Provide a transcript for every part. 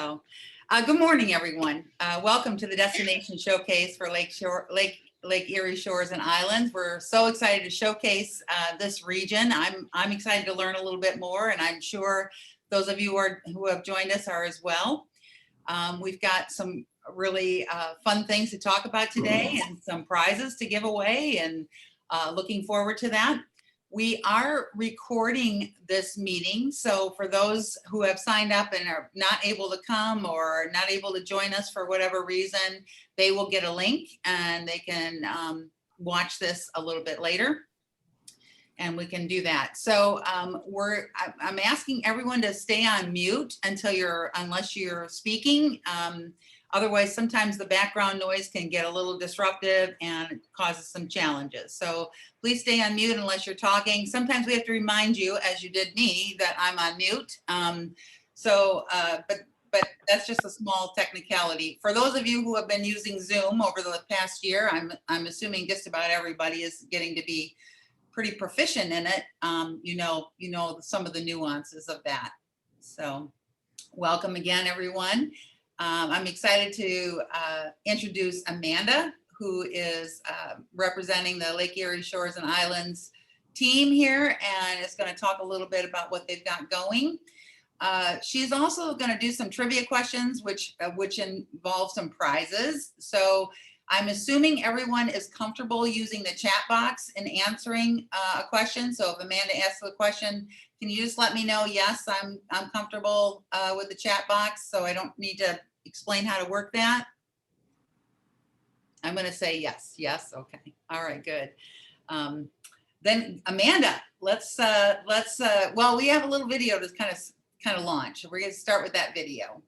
So, good morning, everyone. Welcome to the Destination Showcase for Lake Erie Shores and Islands. We're so excited to showcase this region. I'm excited to learn a little bit more, and I'm sure those of you who have joined us are as well. We've got some really fun things to talk about today and some prizes to give away, and looking forward to that. We are recording this meeting, so for those who have signed up and are not able to come or not able to join us for whatever reason, they will get a link and they can watch this a little bit later, and we can do that. So I'm asking everyone to stay on mute unless you're speaking. Otherwise, sometimes the background noise can get a little disruptive and causes some challenges. So please stay on mute unless you're talking. Sometimes we have to remind you, as you did me, that I'm on mute. But that's just a small technicality. For those of you who have been using Zoom over the past year, I'm assuming just about everybody is getting to be pretty proficient in it. You know some of the nuances of that. So welcome again, everyone. I'm excited to introduce Amanda, who is representing the Lake Erie Shores and Islands team here, and is going to talk a little bit about what they've got going. She's also going to do some trivia questions, which involve some prizes. So I'm assuming everyone is comfortable using the chat box and answering a question. So if Amanda asks a question, can you just let me know, yes, I'm comfortable with the chat box, so I don't need to explain how to work that? I'm going to say yes. Yes. Okay. All right. Good. Then Amanda, well, we have a little video to kind of launch. We're going to start with that video.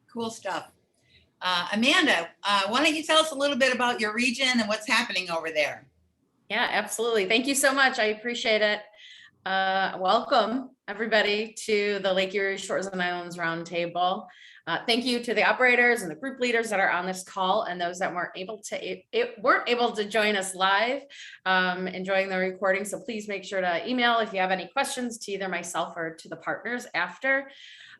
Cool stuff. Amanda, why don't you tell us a little bit about your region and what's happening over there? Yeah, absolutely. Thank you so much. I appreciate it. Welcome, everybody, to the Lake Erie Shores and Islands Roundtable. Thank you to the operators and the group leaders that are on this call, and those that weren't able to join us live, enjoying the recording. So please make sure to email if you have any questions to either myself or to the partners after.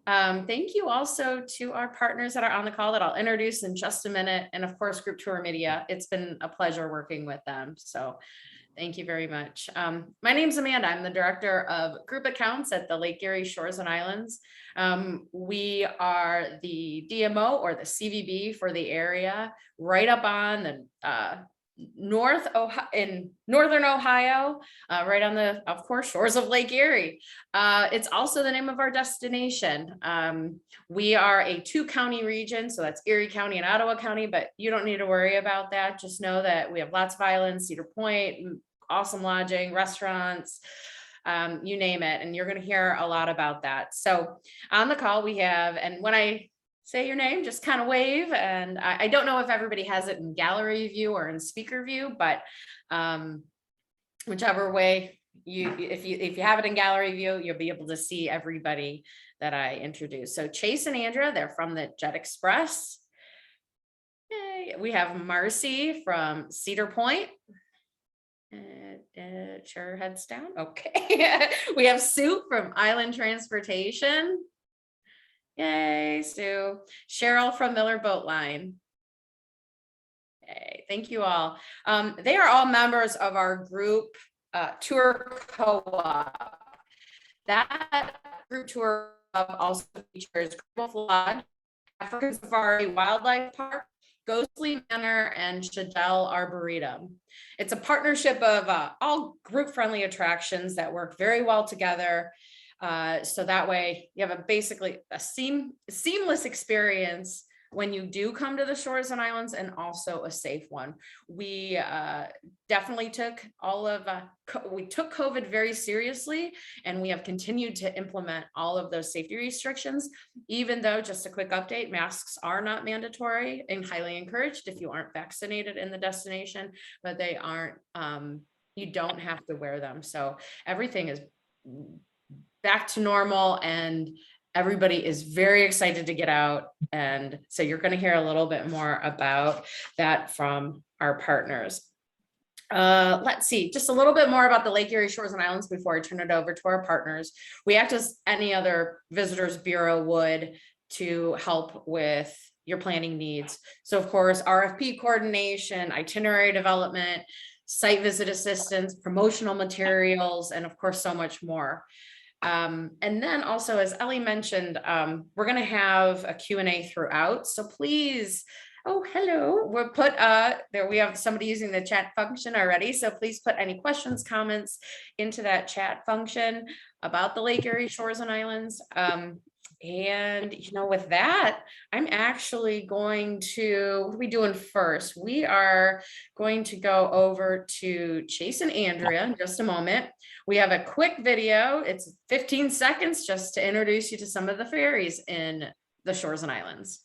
Thank you also to our partners that are on the call that I'll introduce in just a minute. And of course, Group Tour Media. It's been a pleasure working with them. So thank you very much. My name's Amanda. I'm the Director of Group Accounts at the Lake Erie Shores and Islands. We are the DMO or the CVB for the area, right up on the in northern Ohio, right on the, of course, shores of Lake Erie. It's also the name of our destination. We are a 2-county region, so that's Erie County and Ottawa County, but you don't need to worry about that. Just know that we have lots of islands, Cedar Point, awesome lodging, restaurants, you name it, and you're going to hear a lot about that. So on the call we have, and when I say your name, just kind of wave. And I don't know if everybody has it in gallery view or in speaker view, but whichever way if you have it in gallery view, you'll be able to see everybody that I introduced. So Chase and Andrea, they're from the Jet Express. Yay. We have Marcy from Cedar Point. Share heads down. Okay. We have Sue from Island Transportation. Yay, Sue. Cheryl from Miller Boat Line. Yay, thank you all. They are all members of our group tour co-op. That group tour also features Crystal Lodge, African Safari Wildlife Park, Ghostly Manor, and Shadell Arboretum. It's a partnership of all group-friendly attractions that work very well together. So that way you have basically a seamless experience when you do come to the shores and islands, and also a safe one. We definitely took we took COVID very seriously, and we have continued to implement all of those safety restrictions, even though, just a quick update, masks are not mandatory and highly encouraged if you aren't vaccinated in the destination, but they aren't, you don't have to wear them. So everything is back to normal, and everybody is very excited to get out. And so you're going to hear a little bit more about that from our partners. Let's see, just a little bit more about the Lake Erie Shores and Islands before I turn it over to our partners. We act as any other visitors bureau would to help with your planning needs. So of course, RFP coordination, itinerary development, site visit assistance, promotional materials, and of course, so much more. And then also, as Ellie mentioned, we're going to have a Q&A throughout. So please, oh, hello, we'll put, there we have somebody using the chat function already. So please put any questions, comments into that chat function about the Lake Erie Shores and Islands. And, you know, with that, I'm actually going to, what are we doing first? We are going to go over to Chase and Andrea in just a moment. We have a quick video. It's 15 seconds just to introduce you to some of the ferries in the Shores and Islands.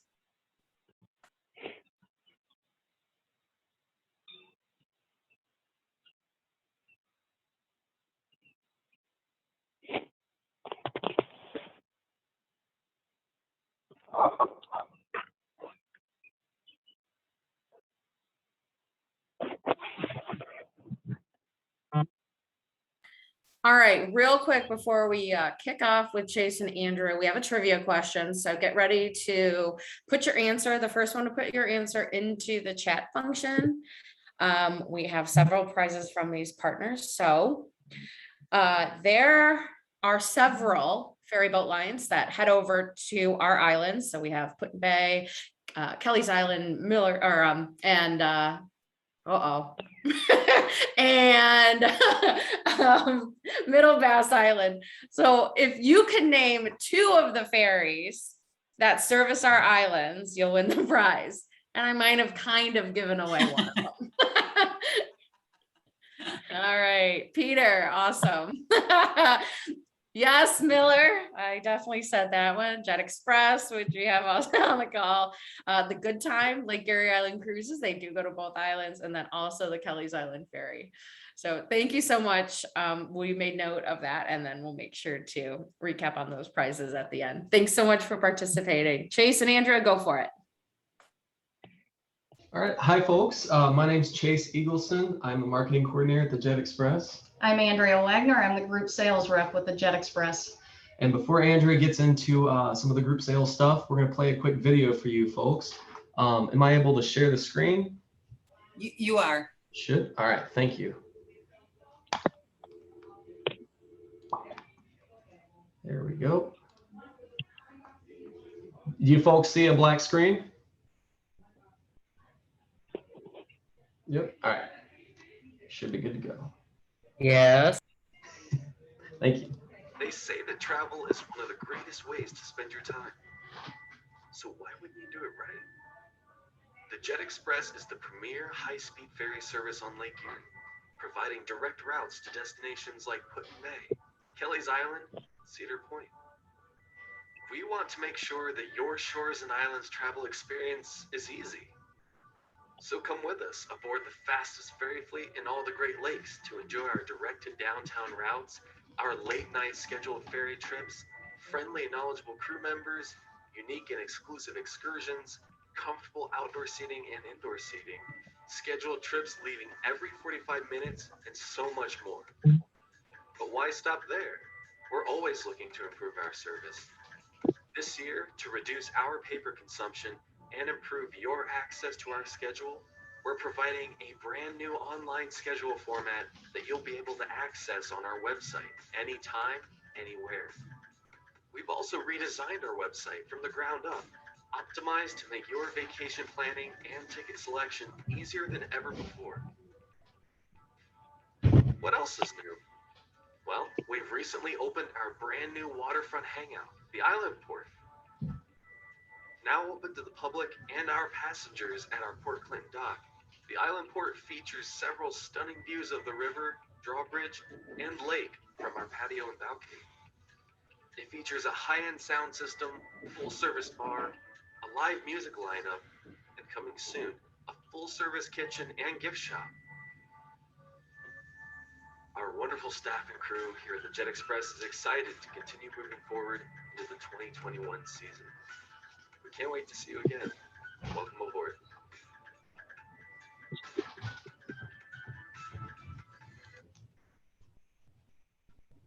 All right, real quick before we kick off with Chase and Andrew, we have a trivia question. So get ready to put your answer, the first one to put your answer into the chat function. We have several prizes from these partners. So there are several ferry boat lines that head over to our islands. So we have Put Bay, Kelly's Island, Miller, or and and Middle Bass Island. So if you can name 2 of the ferries that service our islands, you'll win the prize. And I might have kind of given away one of them. All right, Peter, awesome. Yes, Miller, I definitely said that one. Jet Express, which we have also on the call. The Good Time, Lake Erie Island Cruises, they do go to both islands, and then also the Kelly's Island Ferry. So thank you so much. We made note of that, and then we'll make sure to recap on those prizes at the end. Thanks so much for participating. Chase and Andrea, go for it. All right. Hi, folks. My name's Chase Eagleson. I'm a marketing coordinator at the Jet Express. I'm Andrea Wagner. I'm the group sales rep with the Jet Express. And before Andrea gets into some of the group sales stuff, we're going to play a quick video for you folks. Am I able to share the screen? You are. Should. All right. Thank you. There we go. You folks see a black screen? Yep. All right. Should be good to go. Yes. Thank you. They say that travel is one of the greatest ways to spend your time. So why wouldn't you do it right? The Jet Express is the premier high-speed ferry service on Lake Erie, providing direct routes to destinations like Put Bay, Kelly's Island, Cedar Point. We want to make sure that your shores and islands travel experience is easy. So come with us aboard the fastest ferry fleet in all the Great Lakes to enjoy our direct to downtown routes, our late night scheduled ferry trips, friendly and knowledgeable crew members, unique and exclusive excursions, comfortable outdoor seating and indoor seating, scheduled trips leaving every 45 minutes, and so much more. But why stop there? We're always looking to improve our service. This year, to reduce our paper consumption and improve your access to our schedule, we're providing a brand new online schedule format that you'll be able to access on our website anytime, anywhere. We've also redesigned our website from the ground up, optimized to make your vacation planning and ticket selection easier than ever before. What else is new? Well, we've recently opened our brand new waterfront hangout, the Island Port. Now open to the public and our passengers at our Port Clinton dock. The island port features several stunning views of the river, drawbridge, and lake from our patio and balcony. It features a high-end sound system, full-service bar, a live music lineup, and coming soon, a full-service kitchen and gift shop. Our wonderful staff and crew here at the Jet Express is excited to continue moving forward into the 2021 season. We can't wait to see you again. Welcome aboard.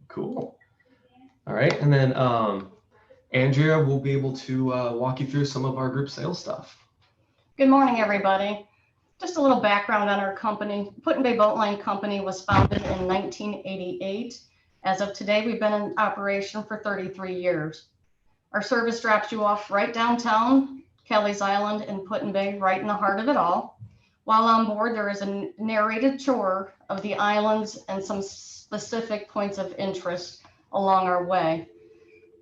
Cool. All right, and then Andrea will be able to walk you through some of our group sales stuff. Good morning, everybody. Just a little background on our company. Put-in-Bay Boat Line Company was founded in 1988. As of today, we've been in operation for 33 years. Our service drops you off right downtown, Kelly's Island and Put-in-Bay, right in the heart of it all. While on board, there is a narrated tour of the islands and some specific points of interest along our way.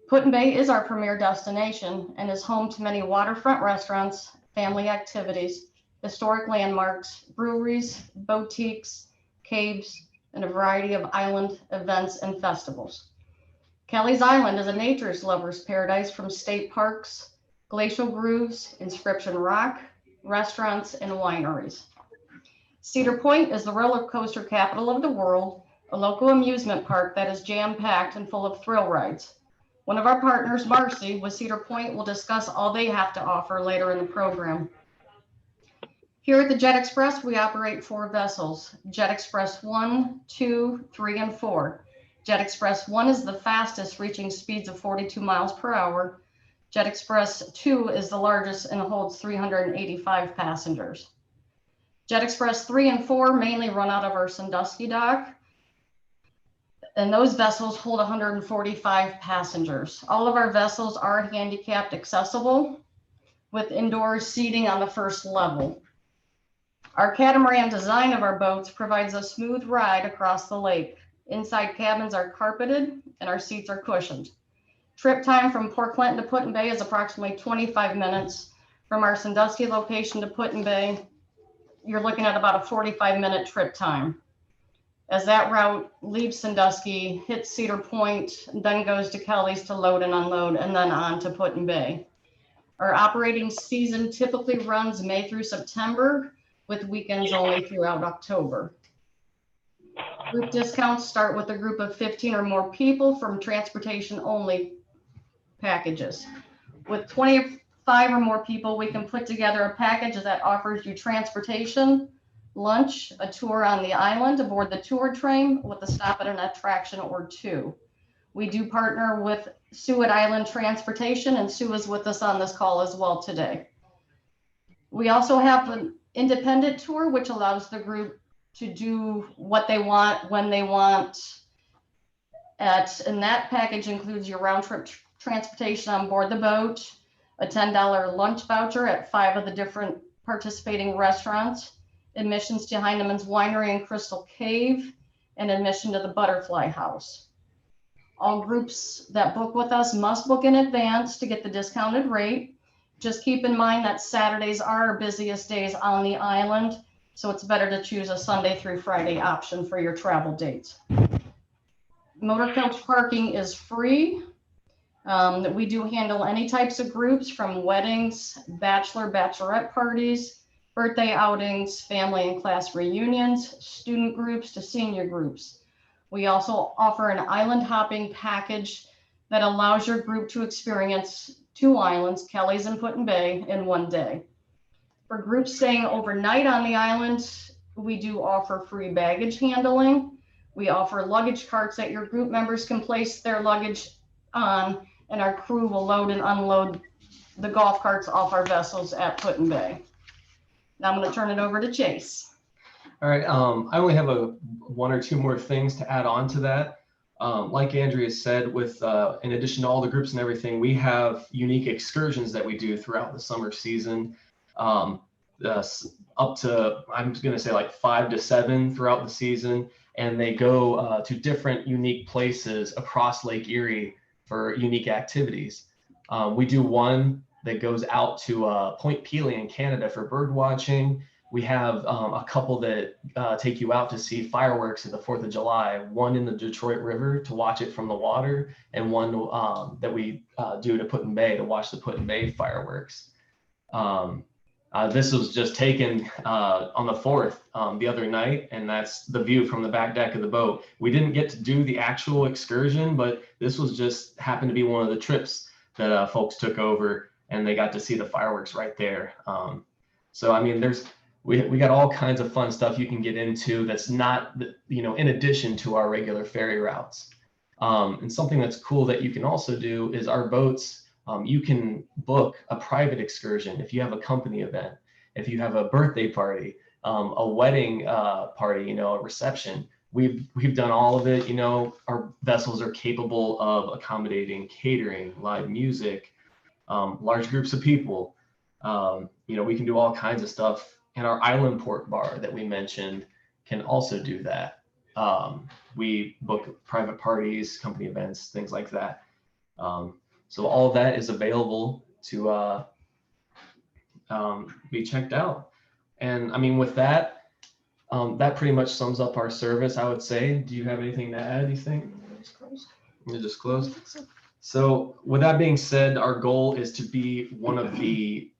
Put-in-Bay is our premier destination and is home to many waterfront restaurants, family activities, historic landmarks, breweries, boutiques, caves, and a variety of island events and festivals. Kelly's Island is a nature's lover's paradise from state parks, glacial grooves, Inscription Rock, restaurants, and wineries. Cedar Point is the roller coaster capital of the world, a local amusement park that is jam-packed and full of thrill rides. One of our partners, Marcy, with Cedar Point, will discuss all they have to offer later in the program. Here at the Jet Express, we operate 4 vessels, Jet Express 1, 2, 3, and 4. Jet Express 1 is the fastest, reaching speeds of 42 miles per hour. Jet Express 2 is the largest and holds 385 passengers. Jet Express 3 and 4 mainly run out of our Sandusky dock, and those vessels hold 145 passengers. All of our vessels are handicapped accessible with indoor seating on the first level. Our catamaran design of our boats provides a smooth ride across the lake. Inside cabins are carpeted and our seats are cushioned. Trip time from Port Clinton to Put-in-Bay is approximately 25 minutes. From our Sandusky location to Put-in-Bay, you're looking at about a 45-minute trip time. As that route leaves Sandusky, hits Cedar Point, then goes to Kelly's to load and unload, and then on to Put-in-Bay. Our operating season typically runs May through September, with weekends only throughout October. Group discounts start with a group of 15 or more people from transportation only packages. With 25 or more people, we can put together a package that offers you transportation, lunch, a tour on the island aboard the tour train with a stop at an attraction or 2. We do partner with Seward Island Transportation, and Sue is with us on this call as well today. We also have an independent tour, which allows the group to do what they want, when they want. And that package includes your round trip transportation on board the boat, a $10 lunch voucher at 5 of the different participating restaurants, admissions to Heineman's Winery and Crystal Cave, and admission to the Butterfly House. All groups that book with us must book in advance to get the discounted rate. Just keep in mind that Saturdays are our busiest days on the island, so it's better to choose a Sunday through Friday option for your travel dates. Motor coach parking is free. We do handle any types of groups, from weddings, bachelorette parties, birthday outings, family and class reunions, student groups to senior groups. We also offer an island hopping package that allows your group to experience 2 islands, Kelly's and Put-in-Bay, in one day. For groups staying overnight on the island, we do offer free baggage handling. We offer luggage carts that your group members can place their luggage on, and our crew will load and unload the golf carts off our vessels at Put-in-Bay. Now I'm going to turn it over to Chase. All right, I only have 1 or 2 more things to add on to that. Like Andrea said, with in addition to all the groups and everything, we have unique excursions that we do throughout the summer season, up to, I'm going to say, like 5 to 7 throughout the season, and they go to different unique places across Lake Erie for unique activities. We do one that goes out to Point Pelee in Canada for bird watching. We have a couple that take you out to see fireworks at the 4th of July, one in the Detroit River to watch it from the water, and one that we do to Put-in-Bay to watch the Put-in-Bay fireworks. This was just taken on the 4th the other night, and that's the view from the back deck of the boat. We didn't get to do the actual excursion, but this was just happened to be one of the trips that folks took over, and they got to see the fireworks right there. So, I mean, we got all kinds of fun stuff you can get into that's not, in addition to our regular ferry routes. And something that's cool that you can also do is our boats, you can book a private excursion if you have a company event, if you have a birthday party, a wedding party, a reception. We've done all of it. Our vessels are capable of accommodating catering, live music, large groups of people. We can do all kinds of stuff. And our island port bar that we mentioned can also do that. We book private parties, company events, things like that. So all of that is available to be checked out. And I mean, with that, that pretty much sums up our service, I would say. Do you have anything to add, you think? Just close. So with that being said, our goal is to be one of the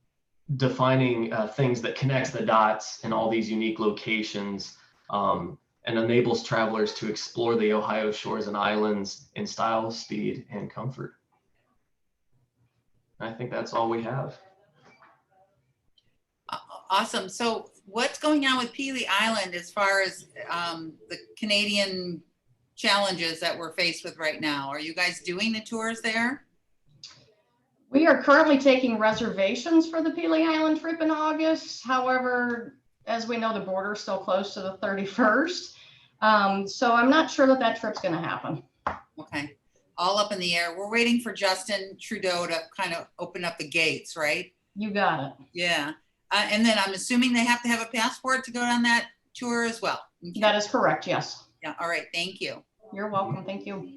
defining things that connects the dots in all these unique locations and enables travelers to explore the Ohio shores and islands in style, speed, and comfort. I think that's all we have. Awesome. So what's going on with Pelee Island as far as the Canadian challenges that we're faced with right now? Are you guys doing the tours there? We are currently taking reservations for the Pelee Island trip in August. However, as we know, the border is still closed to the 31st. So I'm not sure that trip's going to happen. Okay. All up in the air. We're waiting for Justin Trudeau to kind of open up the gates, right? You got it. Yeah. And then I'm assuming they have to have a passport to go on that tour as well. Okay. That is correct. Yes. Yeah. All right. Thank you. You're welcome. Thank you.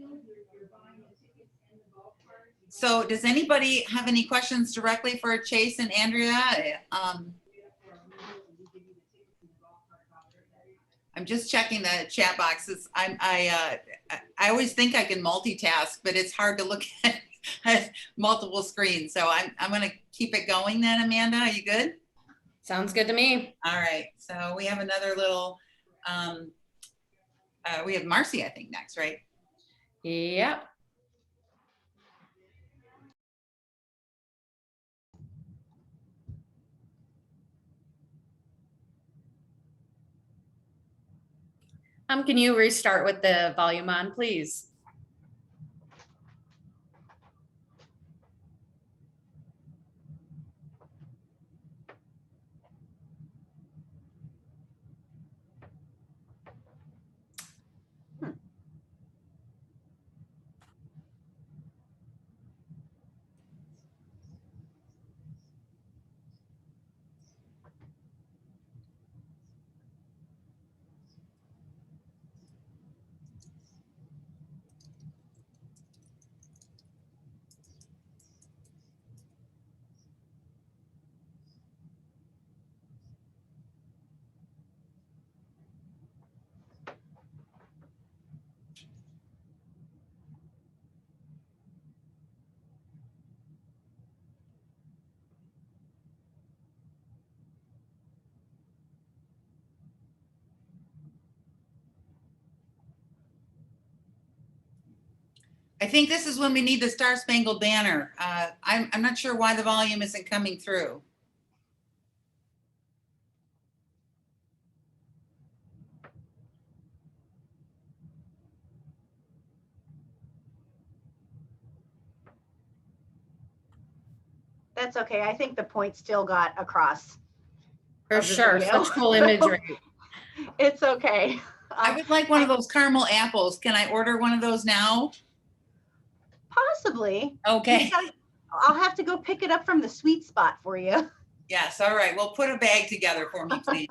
So does anybody have any questions directly for Chase and Andrea? I'm just checking the chat boxes. I always think I can multitask, but it's hard to look at multiple screens. So I'm going to keep it going then, Amanda. Are you good? Sounds good to me. All right. So we have another little, we have Marcy, I think, next, right? Yep. Can you restart with the volume on, please? I think this is when we need the Star Spangled Banner. I'm not sure why the volume isn't coming through. That's okay. I think the point still got across. For sure. Such cool imagery. It's okay. I would like one of those caramel apples. Can I order one of those now? Possibly. Okay. I'll have to go pick it up from the sweet spot for you. Yes. All right. Well, put a bag together for me, please.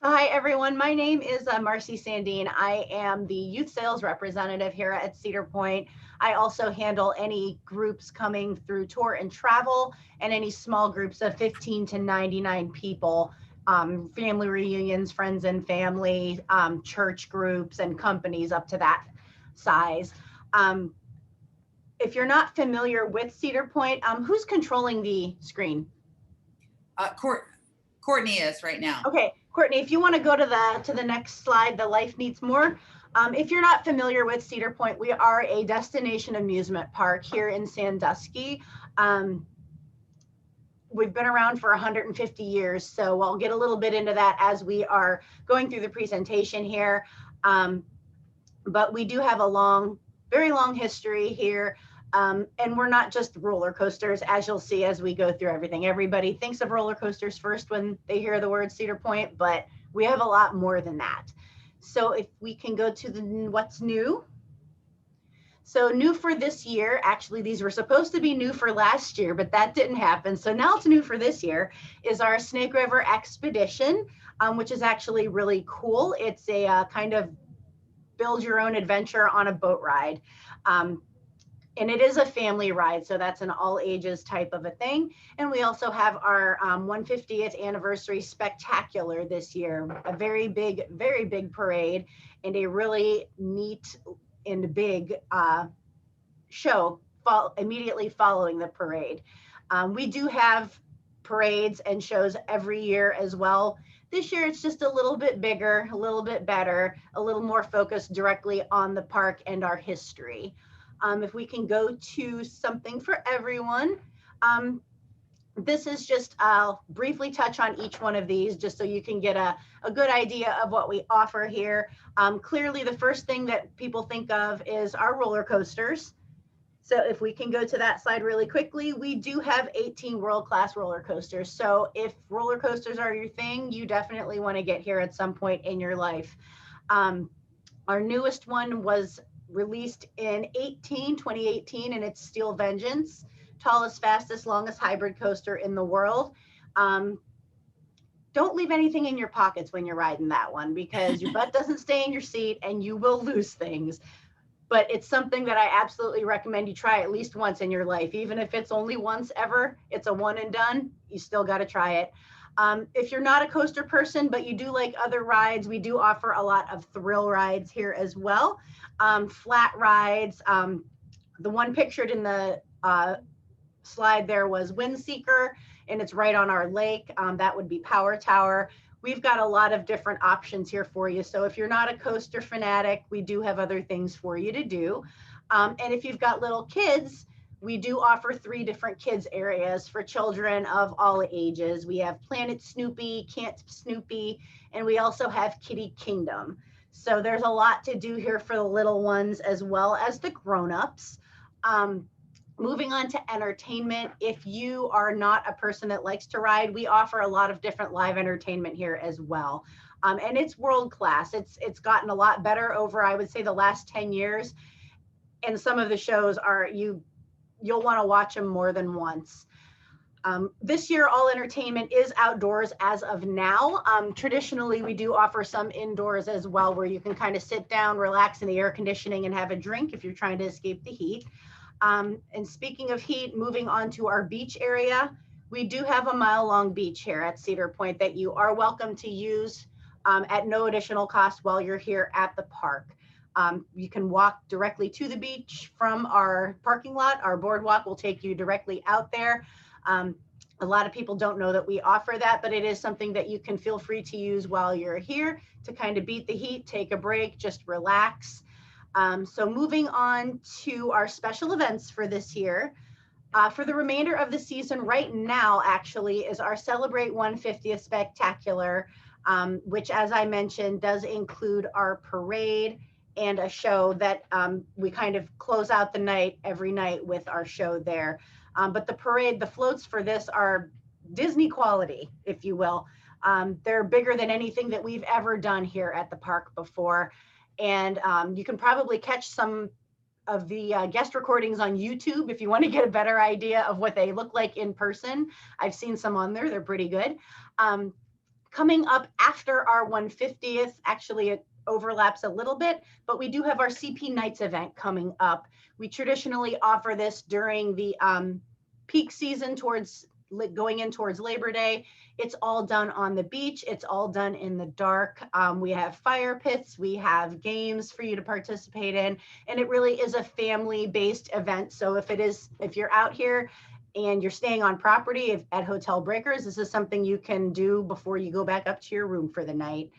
Hi, everyone. My name is Marcy Sandine. I am the youth sales representative here at Cedar Point. I also handle any groups coming through tour and travel and any small groups of 15 to 99 people, family reunions, friends and family, church groups and companies up to that size. If you're not familiar with Cedar Point, who's controlling the screen? Courtney is right now. Okay, Courtney, if you want to go to the next slide, the Life Needs More. If you're not familiar with Cedar Point, we are a destination amusement park here in Sandusky. We've been around for 150 years, so I'll get a little bit into that as we are going through the presentation here. But we do have a very long history here. And we're not just roller coasters, as you'll see as we go through everything. Everybody thinks of roller coasters first when they hear the word Cedar Point, but we have a lot more than that. So if we can go to what's new. So new for this year, actually these were supposed to be new for last year, but that didn't happen. So now it's new for this year, is our Snake River Expedition, which is actually really cool. It's a kind of build your own adventure on a boat ride. And it is a family ride, so that's an all ages type of a thing. And we also have our 150th anniversary spectacular this year, a very big parade and a really neat and big show immediately following the parade. We do have parades and shows every year as well. This year, it's just a little bit bigger, a little bit better, a little more focused directly on the park and our history. If we can go to something for everyone. This is just, I'll briefly touch on each one of these just so you can get a good idea of what we offer here. Clearly, the first thing that people think of is our roller coasters. So if we can go to that slide really quickly, we do have 18 world-class roller coasters. So if roller coasters are your thing, you definitely want to get here at some point in your life. Our newest one was released in 2018, and it's Steel Vengeance, tallest, fastest, longest hybrid coaster in the world. Don't leave anything in your pockets when you're riding that one, because your butt doesn't stay in your seat and you will lose things. But it's something that I absolutely recommend you try at least once in your life. Even if it's only once ever, it's a one and done, you still got to try it. If you're not a coaster person, but you do like other rides, we do offer a lot of thrill rides here as well. Flat rides. The one pictured in the slide there was Windseeker, and it's right on our lake. That would be Power Tower. We've got a lot of different options here for you. So if you're not a coaster fanatic, we do have other things for you to do. And if you've got little kids, we do offer 3 different kids areas for children of all ages. We have Planet Snoopy, Camp Snoopy, and we also have Kitty Kingdom. So there's a lot to do here for the little ones as well as the grown-ups. Moving on to entertainment, if you are not a person that likes to ride, we offer a lot of different live entertainment here as well. And it's world-class. It's gotten a lot better over, I would say, the last 10 years. And some of the shows are, you'll want to watch them more than once. This year, all entertainment is outdoors as of now. Traditionally, we do offer some indoors as well, where you can kind of sit down, relax in the air conditioning and have a drink if you're trying to escape the heat. And speaking of heat, moving on to our beach area, we do have a mile-long beach here at Cedar Point that you are welcome to use at no additional cost while you're here at the park. You can walk directly to the beach from our parking lot. Our boardwalk will take you directly out there. A lot of people don't know that we offer that, but it is something that you can feel free to use while you're here to kind of beat the heat, take a break, just relax. So moving on to our special events for this year. For the remainder of the season right now, actually, is our Celebrate 150th Spectacular, which, as I mentioned, does include our parade and a show that we kind of close out the night every night with our show there. But the parade, the floats for this are Disney quality, if you will. They're bigger than anything that we've ever done here at the park before. And you can probably catch some of the guest recordings on YouTube if you want to get a better idea of what they look like in person. I've seen some on there, they're pretty good. Coming up after our 150th, actually overlaps a little bit, but we do have our CP Nights event coming up. We traditionally offer this during the peak season going in towards Labor Day. It's all done on the beach. It's all done in the dark. We have fire pits. We have games for you to participate in. And it really is a family-based event. So if you're out here and you're staying on property at Hotel Breakers, this is something you can do before you go back up to your room for the night.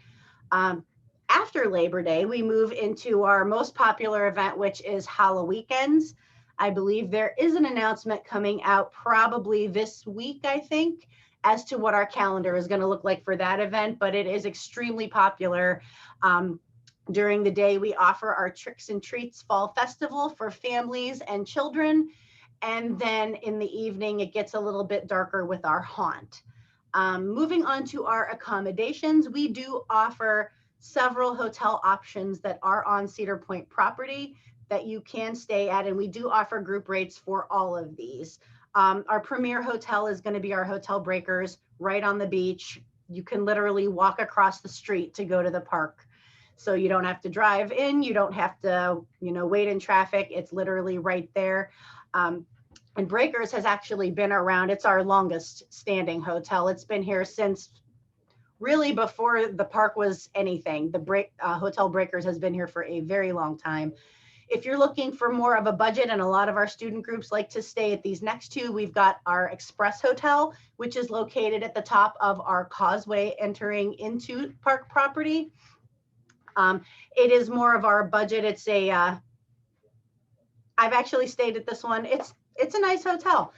After Labor Day, we move into our most popular event, which is Halloweekends. I believe there is an announcement coming out probably this week, I think, as to what our calendar is going to look like for that event, but it is extremely popular. During the day, we offer our Tricks and Treats Fall Festival for families and children. And then in the evening, it gets a little bit darker with our haunt. Moving on to our accommodations, we do offer several hotel options that are on Cedar Point property that you can stay at, and we do offer group rates for all of these. Our premier hotel is going to be our Hotel Breakers right on the beach. You can literally walk across the street to go to the park. So you don't have to drive in, you don't have to, wait in traffic. It's literally right there. And Breakers has actually been around. It's our longest standing hotel. It's been here since really before the park was anything. Hotel Breakers has been here for a very long time. If you're looking for more of a budget, and a lot of our student groups like to stay at these next two, we've got our Express Hotel, which is located at the top of our causeway entering into park property. It is more of our budget. It's I've actually stayed at this one. It's a nice hotel,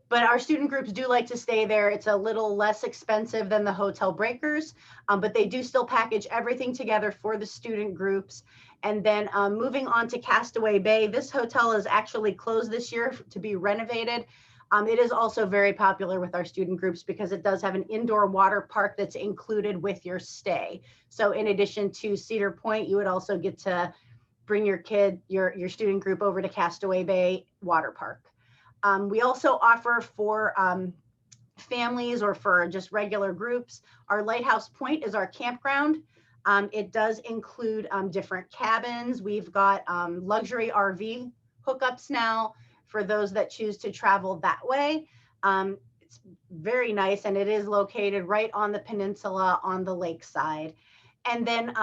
but our student groups do like to stay there. It's a little less expensive than the Hotel Breakers, but they do still package everything together for the student groups. And then moving on to Castaway Bay, this hotel is actually closed this year to be renovated. It is also very popular with our student groups because it does have an indoor water park that's included with your stay. So in addition to Cedar Point, you would also get to bring your student group over to Castaway Bay Water Park. We also offer for families or for just regular groups, our Lighthouse Point is our campground. It does include different cabins. We've got luxury RV hookups now for those that choose to travel that way. It's very nice, and it is located right on the peninsula on the lakeside. And then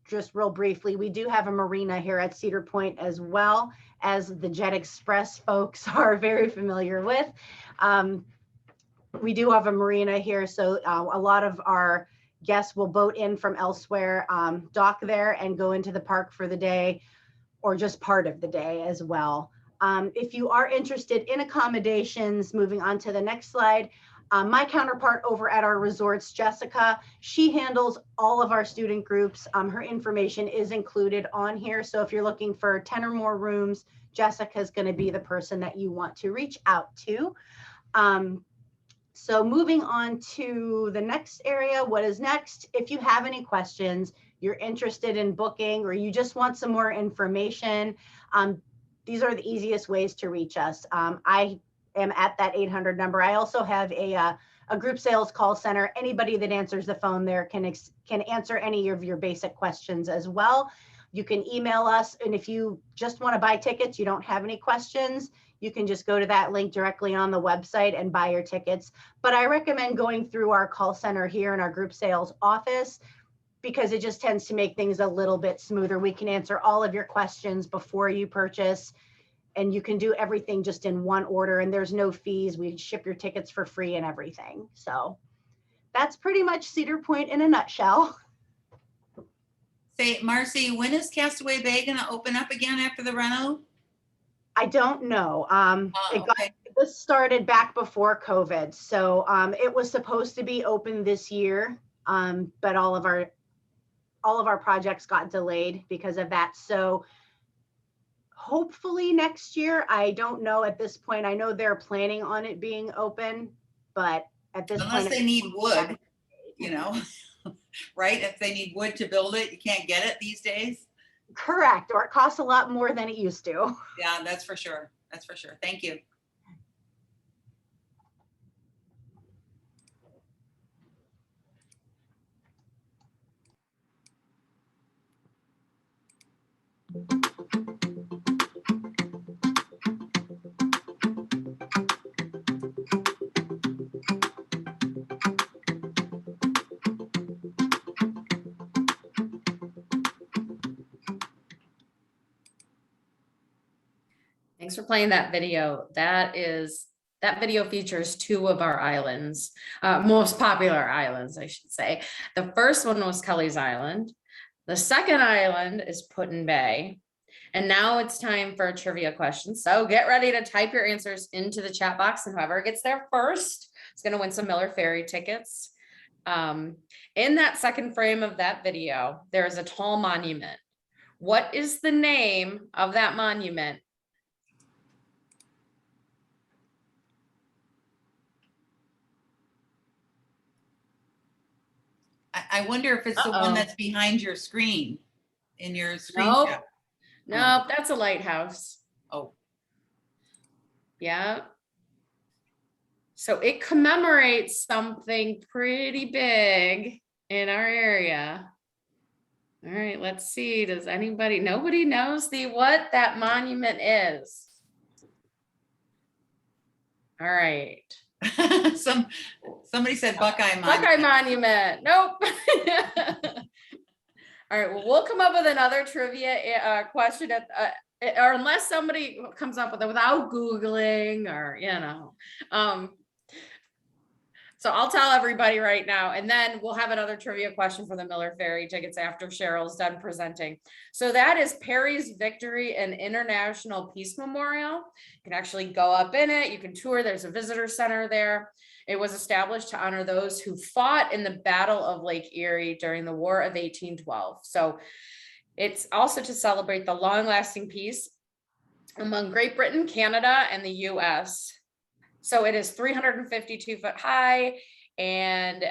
just real briefly, we do have a marina here at Cedar Point as well, as the Jet Express folks are very familiar with. We do have a marina here, so a lot of our guests will boat in from elsewhere, dock there and go into the park for the day or just part of the day as well. If you are interested in accommodations, moving on to the next slide, my counterpart over at our resorts, Jessica, she handles all of our student groups. Her information is included on here. So if you're looking for 10 or more rooms, Jessica is going to be the person that you want to reach out to. So moving on to the next area, what is next? If you have any questions, you're interested in booking, or you just want some more information, these are the easiest ways to reach us. I am at that 800 number. I also have a group sales call center. Anybody that answers the phone there can answer any of your basic questions as well. You can email us, and if you just want to buy tickets, you don't have any questions, you can just go to that link directly on the website and buy your tickets. But I recommend going through our call center here in our group sales office, because it just tends to make things a little bit smoother. We can answer all of your questions before you purchase, and you can do everything just in one order, and there's no fees. We ship your tickets for free and everything. So that's pretty much Cedar Point in a nutshell. Say, Marcy, when is Castaway Bay going to open up again after the reno? I don't know. Okay. This started back before COVID. So it was supposed to be open this year, but all of our projects got delayed because of that. So hopefully next year. I don't know at this point. I know they're planning on it being open, but at this Unless point, they need wood, right? If they need wood to build it, you can't get it these days. correct, or it costs a lot more than it used to. Yeah, that's for sure. That's for sure. Thank you. Thanks for playing that video. That video features two of our islands, most popular islands, I should say. The first one was Kelly's Island. The second island is Put-in Bay. And now it's time for a trivia question. So get ready to type your answers into the chat box, and whoever gets there first is going to win some Miller Ferry tickets. In that second frame of that video, there is a tall monument. What is the name of that monument? I wonder if it's the one that's behind your screen in your screen Nope. share. Nope, that's a lighthouse. Oh. Yeah. So it commemorates something pretty big in our area. All right, let's see. Does nobody knows what that monument is? All right. Somebody said Buckeye Monument. Buckeye Monument. Nope. All right, well, we'll come up with another trivia question or unless somebody comes up with it without Googling or, so I'll tell everybody right now, and then we'll have another trivia question for the Miller Ferry tickets after Cheryl's done presenting. So that is Perry's Victory and International Peace Memorial. You can actually go up in it. You can tour. There's a visitor center there. It was established to honor those who fought in the Battle of Lake Erie during the War of 1812. So it's also to celebrate the long-lasting peace among Great Britain, Canada, and the US. So it is 352 foot high, and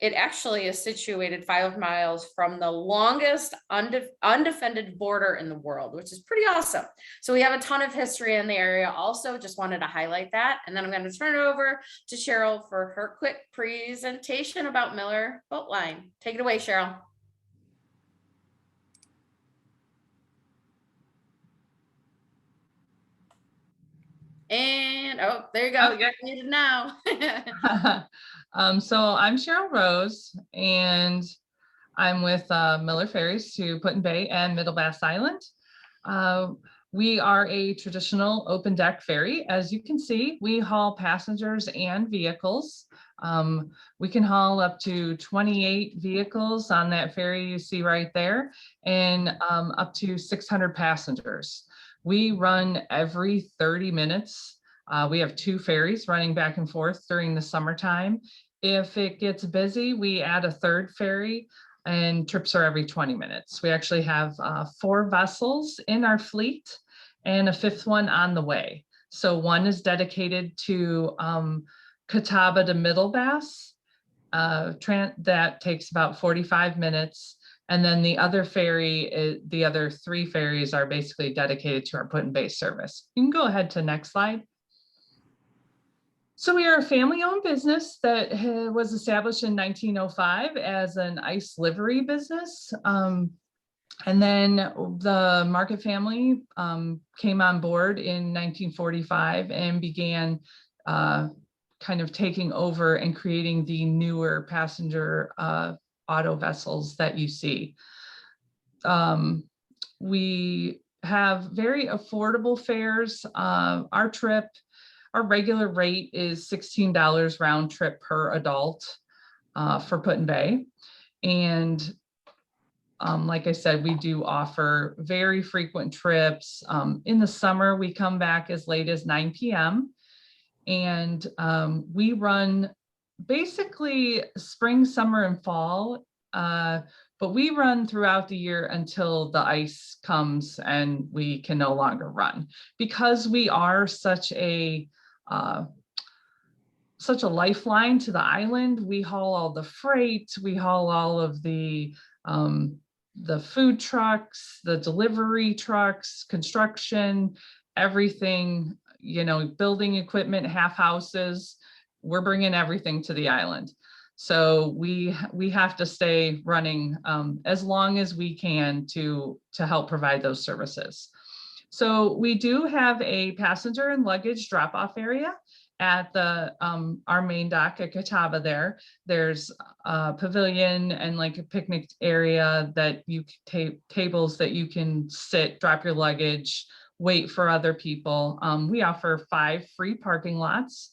it actually is situated 5 miles from the longest undefended border in the world, which is pretty awesome. So we have a ton of history in the area. Also, just wanted to highlight that. And then I'm going to turn it over to Cheryl for her quick presentation about Miller Boat Line. Take it away, Cheryl. And there you go. Okay. You're muted now. So I'm Cheryl Rose, and I'm with Miller Ferries to Put-in Bay and Middle Bass Island. We are a traditional open deck ferry. As you can see, we haul passengers and vehicles. We can haul up to 28 vehicles on that ferry you see right there, and up to 600 passengers. We run every 30 minutes. We have 2 ferries running back and forth during the summertime. If it gets busy, we add a 3rd ferry, and trips are every 20 minutes. We actually have 4 vessels in our fleet and a 5th one on the way. So one is dedicated to Catawba to Middle Bass. That takes about 45 minutes. And then the other ferry, the other 3 ferries are basically dedicated to our Put-in Bay service. You can go ahead to next slide. So we are a family-owned business that was established in 1905 as an ice livery business. And then the Market family came on board in 1945 and began kind of taking over and creating the newer passenger auto vessels that you see. We have very affordable fares. Our regular rate is $16 round trip per adult for Put-in Bay. And like I said, we do offer very frequent trips. In the summer, we come back as late as 9 p.m. And we run basically spring, summer, and fall, but we run throughout the year until the ice comes and we can no longer run. Because we are such a lifeline to the island. We haul all the freight, we haul all of the food trucks, the delivery trucks, construction, everything, building equipment, half houses. We're bringing everything to the island. So we have to stay running as long as we can to help provide those services. So we do have a passenger and luggage drop-off area at our main dock at Catawba there. There's a pavilion and like a picnic area that you tables that you can sit, drop your luggage, wait for other people. We offer 5 free parking lots.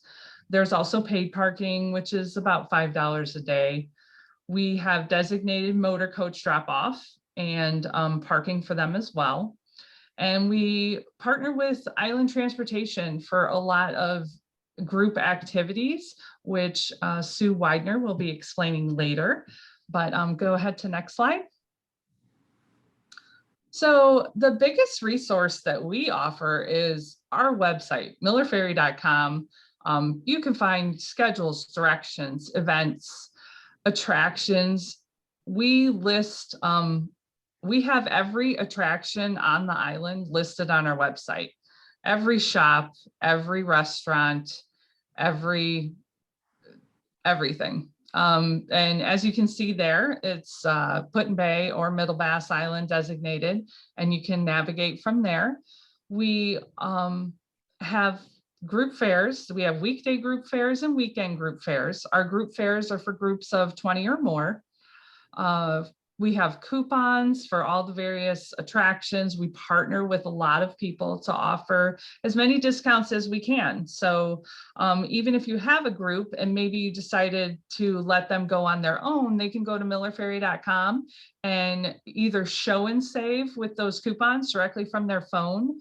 There's also paid parking, which is about $5 a day. We have designated motor coach drop off and parking for them as well. And we partner with Island Transportation for a lot of group activities, which Sue Widener will be explaining later. But go ahead to next slide. So the biggest resource that we offer is our website, millerferry.com. You can find schedules, directions, events, attractions. We list, we have every attraction on the island listed on our website. Every shop, every restaurant, everything. And as you can see there, it's Put-in-Bay or Middle Bass Island designated, and you can navigate from there. We have group fairs. We have weekday group fairs and weekend group fairs. Our group fairs are for groups of 20 or more. We have coupons for all the various attractions. We partner with a lot of people to offer as many discounts as we can. So even if you have a group and maybe you decided to let them go on their own, they can go to millerferry.com and either show and save with those coupons directly from their phone.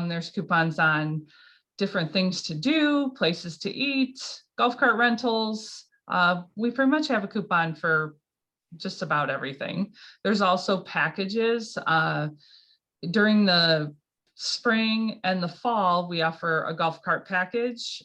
There's coupons on different things to do, places to eat, golf cart rentals. We pretty much have a coupon for just about everything. There's also packages. During the spring and the fall, we offer a golf cart package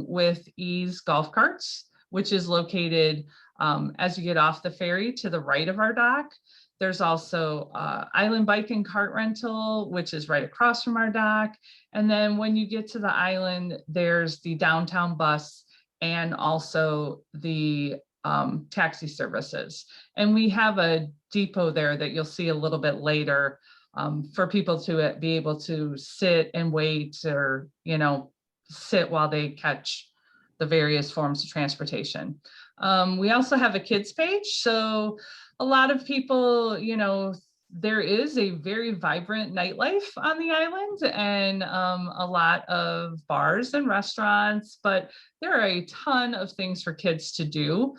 with Ease Golf Carts, which is located as you get off the ferry to the right of our dock. There's also Island Bike and Cart Rental, which is right across from our dock. And then when you get to the island, there's the downtown bus and also the taxi services. And we have a depot there that you'll see a little bit later for people to be able to sit and wait, or, you know, sit while they catch the various forms of transportation. We also have a kids page. So a lot of people, you know, there is a very vibrant nightlife on the island and a lot of bars and restaurants, but there are a ton of things for kids to do.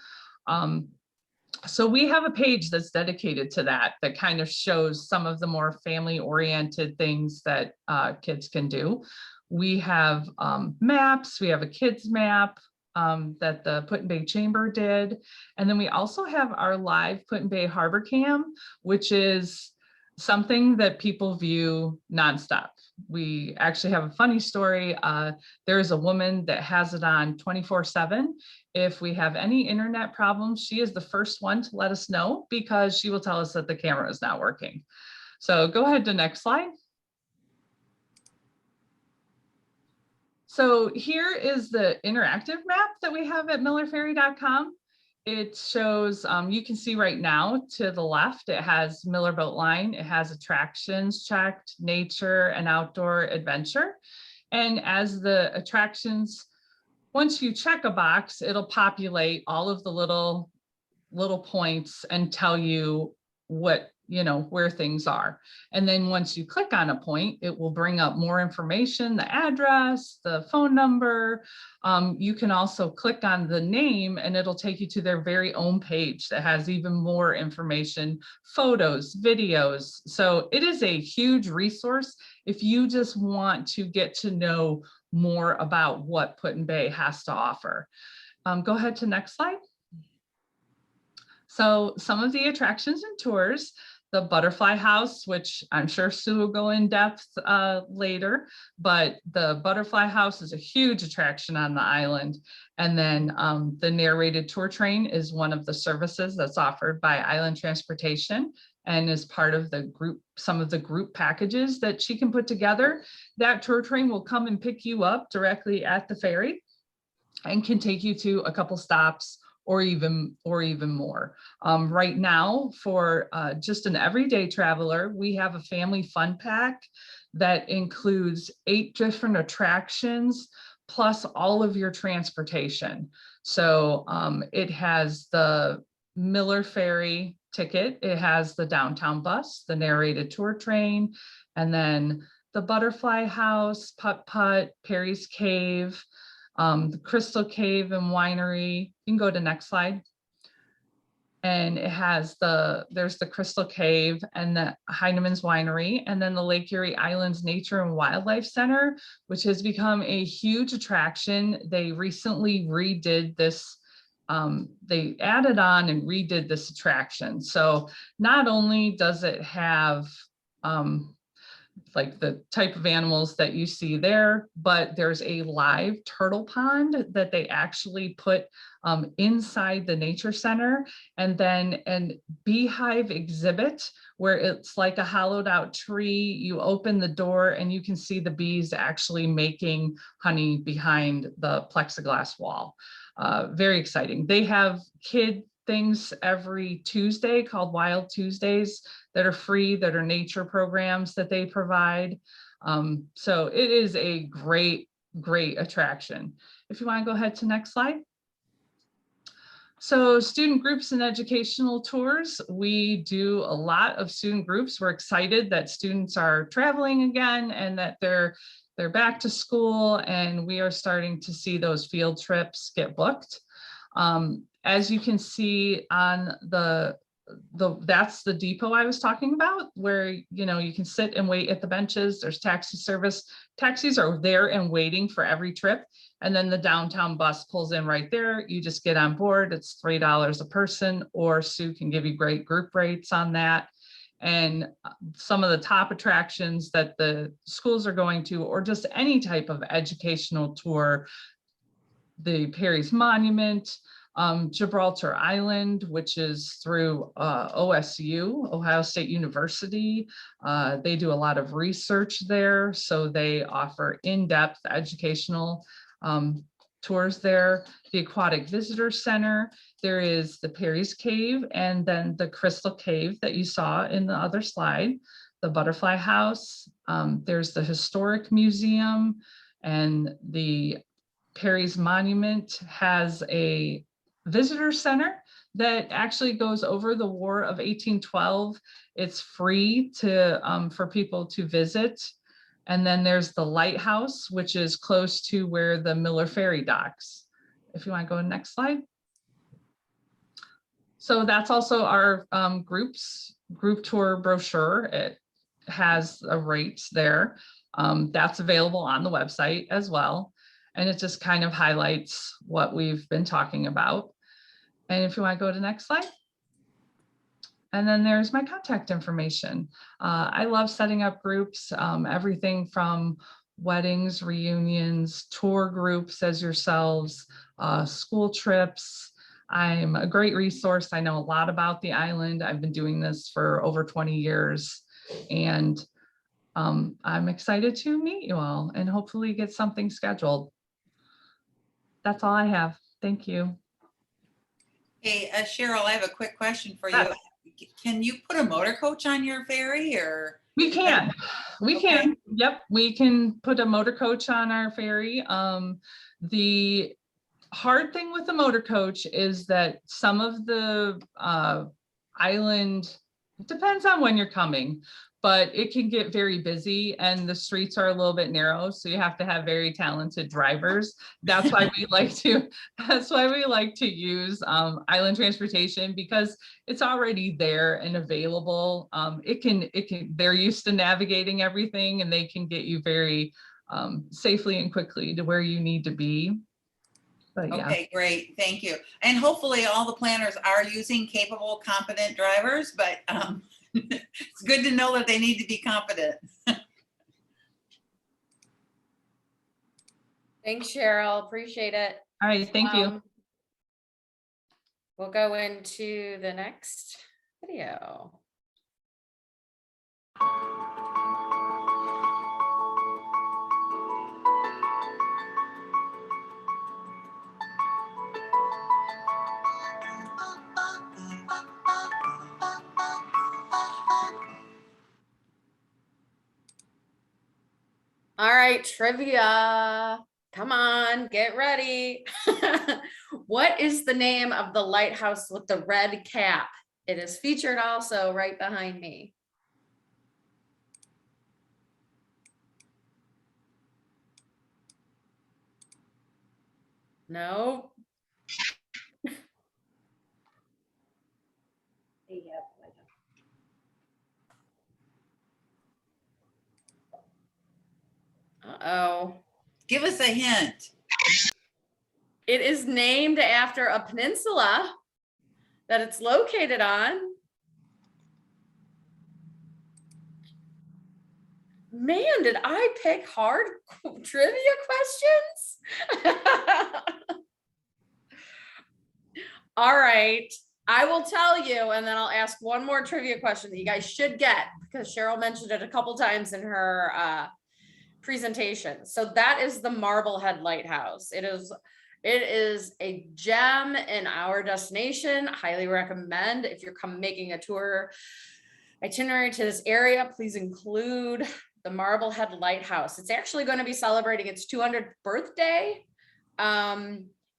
So we have a page that's dedicated to that kind of shows some of the more family-oriented things that kids can do. We have maps, we have a kids map that the Put-in-Bay Chamber did. And then we also have our live Put-in-Bay Harbor Cam, which is something that people view nonstop. We actually have a funny story. There is a woman that has it on 24/7. If we have any internet problems, she is the first one to let us know because she will tell us that the camera is not working. So go ahead to next slide. So here is the interactive map that we have at millerferry.com. It shows, you can see right now to the left, it has Miller Boat Line. It has attractions checked, nature and outdoor adventure. And as the attractions, once you check a box, it'll populate all of the little points and tell you what, you know, where things are. And then once you click on a point, it will bring up more information, the address, the phone number. You can also click on the name and it'll take you to their very own page that has even more information, photos, videos. So it is a huge resource if you just want to get to know more about what Put-in-Bay has to offer. Go ahead to next slide. So some of the attractions and tours, the Butterfly House, which I'm sure Sue will go in depth later, but the Butterfly House is a huge attraction on the island. And then the narrated tour train is one of the services that's offered by Island Transportation and is part of the group, some of the group packages that she can put together. That tour train will come and pick you up directly at the ferry and can take you to a couple stops or even more. Right now, for just an everyday traveler, we have a family fun pack that includes 8 different attractions, plus all of your transportation. So it has the Miller Ferry ticket, it has the downtown bus, the narrated tour train, and then the Butterfly House, Putt Putt, Perry's Cave, the Crystal Cave and Winery. You can go to next slide. And it has there's the Crystal Cave and the Heineman's Winery, and then the Lake Erie Islands Nature and Wildlife Center, which has become a huge attraction. They recently redid this. They added on and redid this attraction. So not only does it have like the type of animals that you see there, but there's a live turtle pond that they actually put inside the nature center, and then an beehive exhibit where it's like a hollowed out tree. You open the door and you can see the bees actually making honey behind the plexiglass wall. Very exciting. They have kid things every Tuesday called Wild Tuesdays that are free, that are nature programs that they provide. So it is a great, great attraction. If you want to go ahead to next slide. So student groups and educational tours, we do a lot of student groups. We're excited that students are traveling again and that they're back to school, and we are starting to see those field trips get booked. As you can see on that's the depot I was talking about, where you can sit and wait at the benches. There's taxi service. Taxis are there and waiting for every trip. And then the downtown bus pulls in right there. You just get on board. It's $3 a person, or Sue can give you great group rates on that. And some of the top attractions that the schools are going to, or just any type of educational tour, the Perry's Monument, Gibraltar Island, which is through OSU, Ohio State University. They do a lot of research there, so they offer in-depth educational tours there. The Aquatic Visitor Center, there is the Perry's Cave, and then the Crystal Cave that you saw in the other slide, the Butterfly House. There's the Historic Museum, and the Perry's Monument has a visitor center that actually goes over the War of 1812. It's free for people to visit. And then there's the lighthouse, which is close to where the Miller Ferry docks. If you want to go to the next slide. So that's also our group tour brochure. It has rates there. That's available on the website as well. And it just kind of highlights what we've been talking about. And if you want to go to the next slide. And then there's my contact information. I love setting up groups, everything from weddings, reunions, tour groups as yourselves, school trips. I'm a great resource. I know a lot about the island. I've been doing this for over 20 years. And I'm excited to meet you all and hopefully get something scheduled. That's all I have. Thank you. Hey, Cheryl, I have a quick question for you. Yes. Can you put a motor coach on your ferry, or? We can. We Okay. can. Yep. We can put a motor coach on our ferry. The hard thing with the motor coach is that some of the island, it depends on when you're coming, but it can get very busy and the streets are a little bit narrow. So you have to have very talented drivers. That's why we like to use island transportation, because it's already there and available. They're used to navigating everything, and they can get you very safely and quickly to where you need to be. But yeah. Okay, great. Thank you. And hopefully all the planners are using capable, competent drivers, but it's good to know that they need to be competent. Thanks, Cheryl. Appreciate it. All right. Thank you. We'll go into the next video. All right, trivia. Come on, get ready. What is the name of the lighthouse with the red cap? It is featured also right behind me. No. Uh-oh. Give us a hint. It is named after a peninsula that it's located on. Man, did I pick hard trivia questions? All right, I will tell you, and then I'll ask one more trivia question that you guys should get because Cheryl mentioned it a couple times in her presentation. So that is the Marblehead Lighthouse. It is a gem in our destination. Highly recommend if you're making a tour itinerary to this area, please include the Marblehead Lighthouse. It's actually going to be celebrating its 200th birthday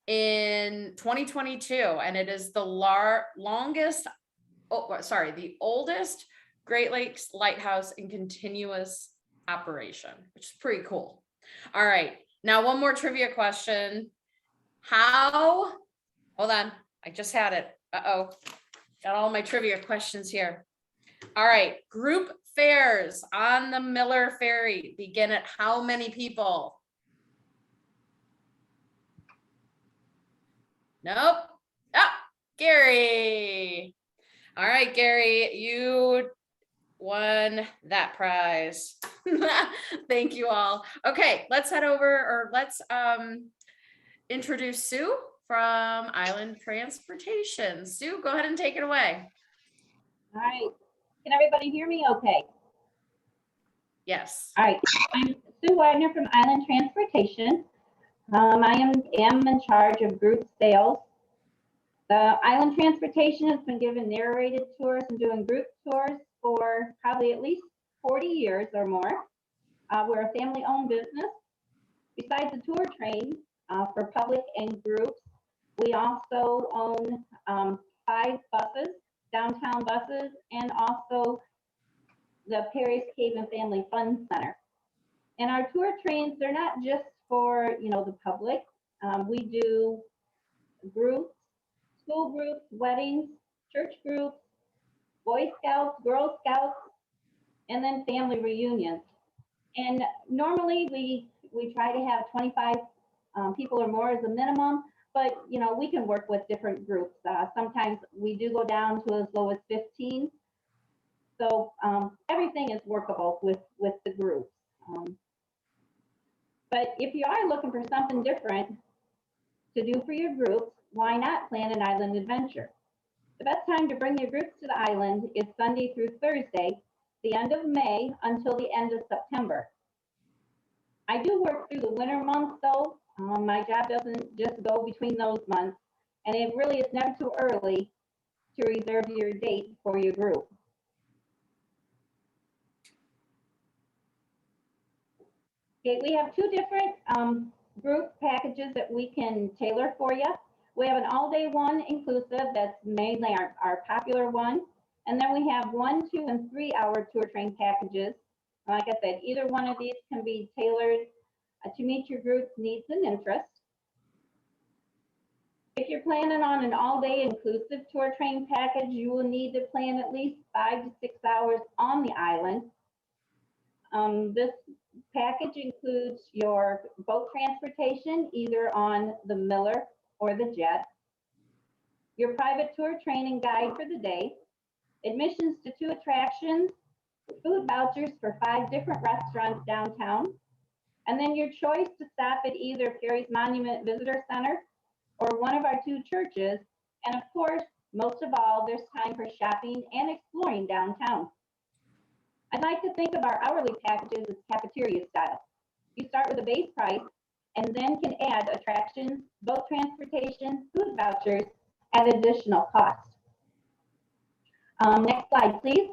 in 2022, and it is the the oldest Great Lakes lighthouse in continuous operation, which is pretty cool. All right, now one more trivia question. Hold on, I just had it. Uh-oh, got all my trivia questions here. All right, group fairs on the Miller Ferry begin at how many people? Nope. Ah, Gary. All right, Gary, you won that prize. Thank you all. Okay, let's head over, or let's introduce Sue from Island Transportation. Sue, go ahead and take it away. All right. Can everybody hear me okay? Yes. All right. I'm Sue Wagner from Island Transportation. I am in charge of group sales. The Island Transportation has been giving narrated tours and doing group tours for probably at least 40 years or more. We're a family-owned business. Besides the tour train for public and groups, we also own 5 buses, downtown buses, and also the Perry's Cave and Family Fun Center. And our tour trains, they're not just for, the public. We do groups, school groups, weddings, church groups, Boy Scouts, Girl Scouts, and then family reunions. And normally we try to have 25 people or more as a minimum, but we can work with different groups. Sometimes we do go down to as low as 15. So everything is workable with the groups. But if you are looking for something different to do for your groups, why not plan an island adventure? The best time to bring your groups to the island is Sunday through Thursday, the end of May until the end of September. I do work through the winter months though. My job doesn't just go between those months, and it really is never too early to reserve your date for your group. Okay, we have 2 different group packages that we can tailor for you. We have an all-day one inclusive, that's mainly our popular one. And then we have 1, 2, and 3 hour tour train packages. Like I said, either one of these can be tailored to meet your group's needs and interests. If you're planning on an all-day inclusive tour train package, you will need to plan at least 5 to 6 hours on the island. This package includes your boat transportation, either on the Miller or the Jet, your private tour training guide for the day, admissions to 2 attractions, food vouchers for 5 different restaurants downtown, and then your choice to stop at either Perry's Monument Visitor Center or one of our 2 churches. And of course, most of all, there's time for shopping and exploring downtown. I'd like to think of our hourly packages as cafeteria style. You start with a base price and then can add attractions, boat transportation, food vouchers at additional cost. Next slide, please.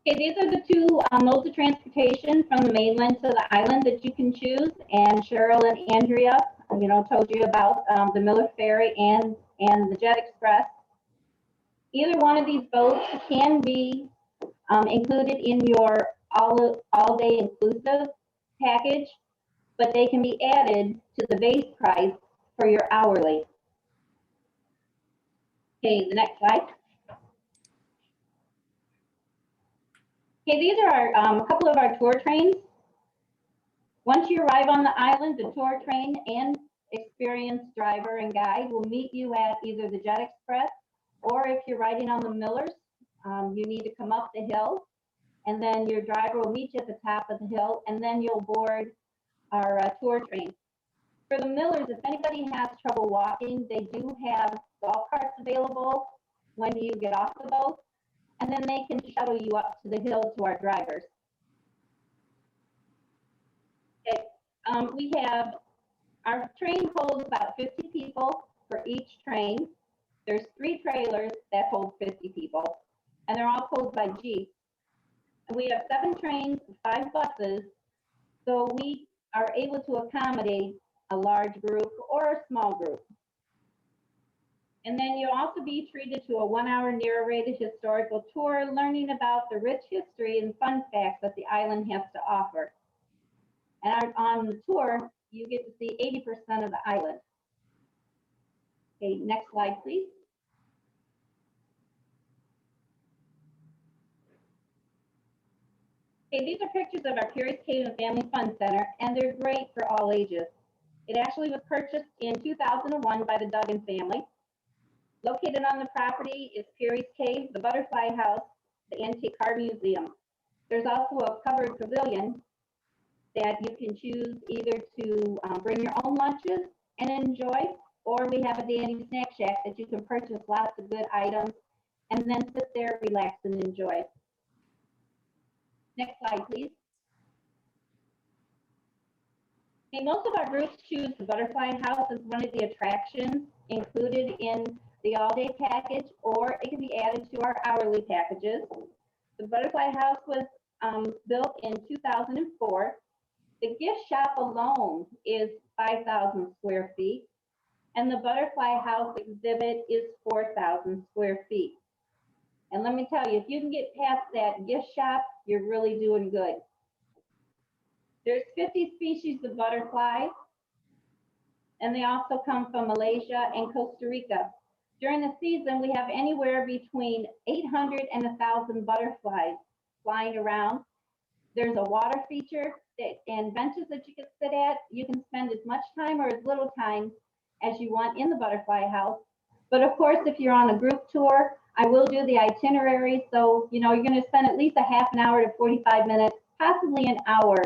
Okay, these are the 2 modes of transportation from the mainland to the island that you can choose. And Cheryl and Andrea, told you about the Miller Ferry and the Jet Express. Either one of these boats can be included in your all-day inclusive package, but they can be added to the base price for your hourly. Okay, the next slide. Okay, these are a couple of our tour trains. Once you arrive on the island, the tour train and experienced driver and guide will meet you at either the Jet Express, or if you're riding on the Millers, you need to come up the hill, and then your driver will meet you at the top of the hill, and then you'll board our tour train. For the Millers, if anybody has trouble walking, they do have golf carts available when you get off the boat, and then they can shuttle you up to the hill to our drivers. Okay, we have, our train holds about 50 people for each train. There's 3 trailers that hold 50 people, and they're all pulled by Jeep. And we have 7 trains, 5 buses, so we are able to accommodate a large group or a small group. And then you'll also be treated to a 1-hour narrated historical tour, learning about the rich history and fun facts that the island has to offer. And on the tour, you get to see 80% of the island. Okay, next slide, please. Okay, these are pictures of our Curious Cave and Family Fun Center, and they're great for all ages. It actually was purchased in 2001 by the Duggan family. Located on the property is Curious Cave, the Butterfly House, the Antique Car Museum. There's also a covered pavilion that you can choose either to bring your own lunches and enjoy, or we have a dandy snack shack that you can purchase lots of good items and then sit there, relax, and enjoy. Next slide, please. Okay, most of our groups choose the Butterfly House as one of the attractions included in the all-day package, or it can be added to our hourly packages. The Butterfly House was built in 2004. The gift shop alone is 5,000 square feet, and the Butterfly House exhibit is 4,000 square feet. And let me tell you, if you can get past that gift shop, you're really doing good. There's 50 species of butterflies, and they also come from Malaysia and Costa Rica. During the season, we have anywhere between 800 and 1,000 butterflies flying around. There's a water feature and benches that you can sit at. You can spend as much time or as little time as you want in the Butterfly House. But of course, if you're on a group tour, I will do the itinerary. So, you know, you're going to spend at least a half an hour to 45 minutes, possibly an hour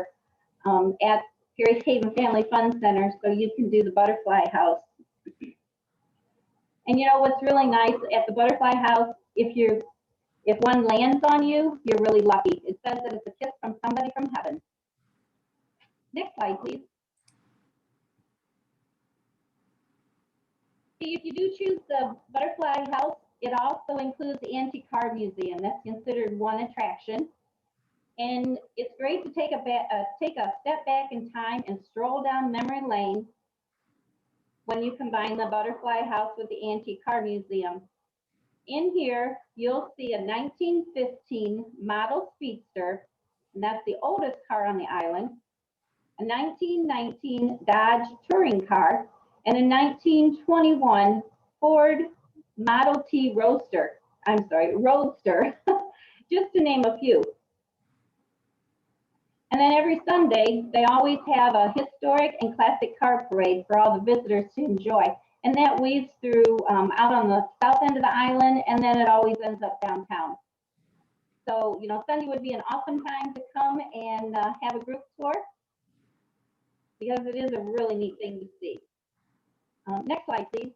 at Curious Cave and Family Fun Center, so you can do the Butterfly House. And you know what's really nice at the Butterfly House, if one lands on you, you're really lucky. It says that it's a kiss from somebody from heaven. Next slide, please. If you do choose the Butterfly House, it also includes the Antique Car Museum. That's considered one attraction. And it's great to take a step back in time and stroll down memory lane when you combine the Butterfly House with the Antique Car Museum. In here, you'll see a 1915 model Speedster, and that's the oldest car on the island, a 1919 Dodge touring car, and a 1921 Ford Model T Roadster, just to name a few. And then every Sunday, they always have a historic and classic car parade for all the visitors to enjoy. And that weaves through out on the south end of the island, and then it always ends up downtown. So, you know, Sunday would be an awesome time to come and have a group tour, because it is a really neat thing to see. Next slide, please.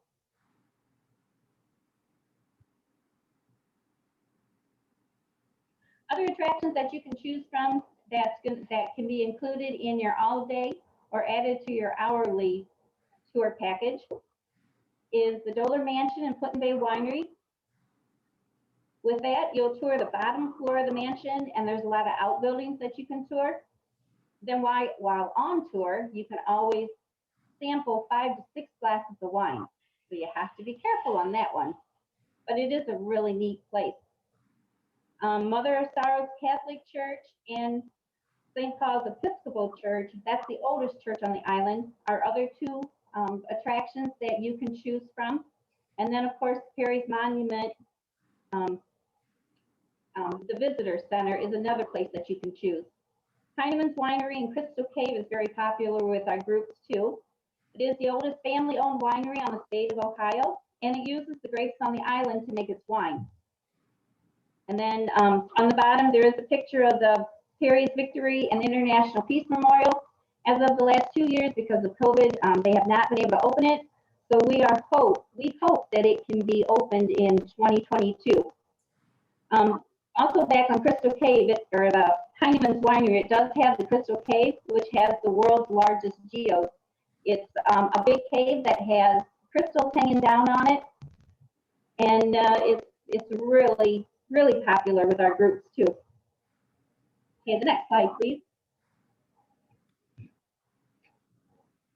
Other attractions that you can choose from that can be included in your all-day or added to your hourly tour package is the Doler Mansion and Put-in-Bay Winery. With that, you'll tour the bottom floor of the mansion, and there's a lot of outbuildings that you can tour. Then while on tour, you can always sample 5 to 6 glasses of wine. So you have to be careful on that one. But it is a really neat place. Mother of Sorrows Catholic Church and St. Paul's Episcopal Church. That's the oldest church on the island. Our other two attractions that you can choose from. And then, of course, Perry's Monument, the Visitor Center is another place that you can choose. Heineman's Winery in Crystal Cave is very popular with our groups too. It is the oldest family-owned winery on the state of Ohio, and it uses the grapes on the island to make its wine. And then on the bottom, there is a picture of the Perry's Victory and International Peace Memorial. As of the last 2 years, because of COVID, they have not been able to open it. So we hope that it can be opened in 2022. Also back on Crystal Cave, or the Heineman's Winery, it does have the Crystal Cave, which has the world's largest geodes. It's a big cave that has crystals hanging down on it, and it's really, really popular with our groups too. Okay, the next slide, please.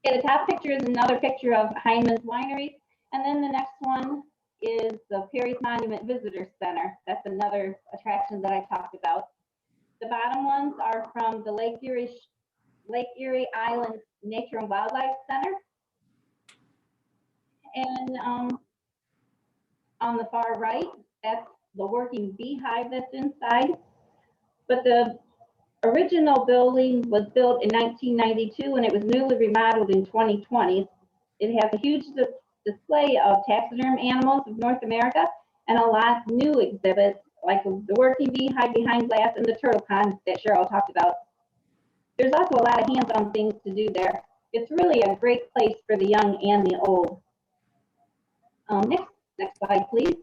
Okay, the top picture is another picture of Heineman's Winery, and then the next one is the Perry's Monument Visitor Center. That's another attraction that I talked about. The bottom ones are from the Lake Erie Island Nature and Wildlife Center. And on the far right, that's the working beehive that's inside. But the original building was built in 1992 and it was newly remodeled in 2020. It has a huge display of taxiderm animals of North America and a lot of new exhibits like the working beehive behind glass and the turtle pond that Cheryl talked about. There's also a lot of hands-on things to do there. It's really a great place for the young and the old. Next slide, please.